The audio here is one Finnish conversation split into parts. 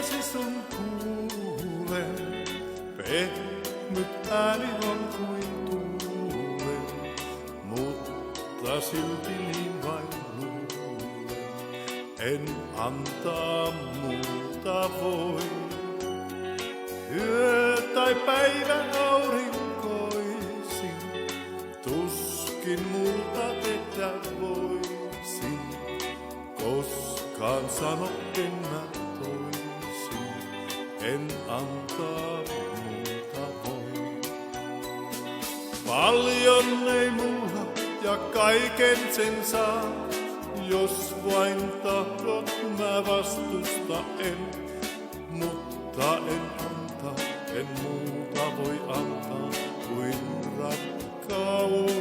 Nimeäsi sun kuulen, pehmyt ääni on kuin tuulen, mutta silti niin vain luulen, en antaa muuta voi. Yö tai päivä aurinkoisin, tuskin multa tehdä voisin, koskaan sano en mä toisin, en antaa muuta voi. Paljon ei mulla ja kaiken sen saa, jos vain tahdot mä vastusta en, mutta en antaa, en muuta voi antaa kuin rakkauden.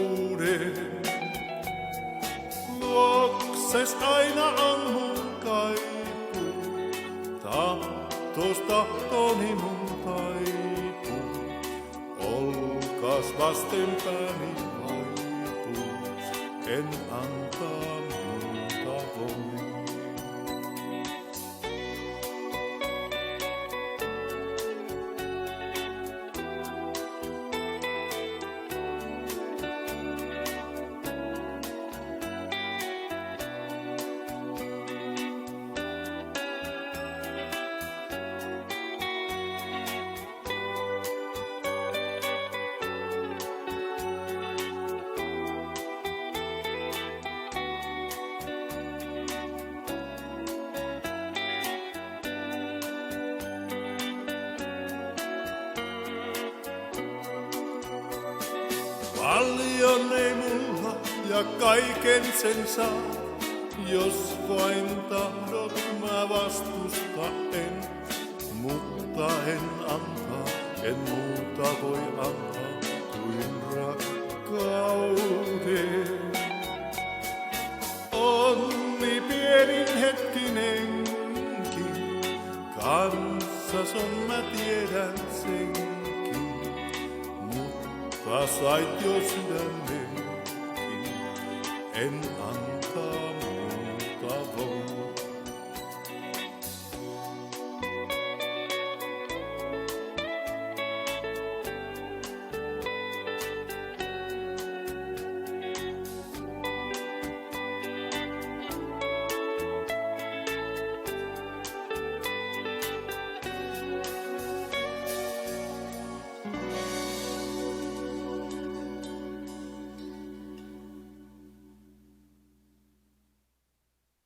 Luokses aina on mun kaipuu, tahtos tahtoni mun taipuu, olkas vastenpääni vaipuu, en antaa muuta voi. Paljon ei mulla ja kaiken sen saa, jos vain tahdot mä vastusta en, mutta en antaa, en muuta voi antaa kuin rakkauden. Onni pienin hetkinenkin, kanssas on mä tiedän senkin. Sait jo sydämenkin, en anna.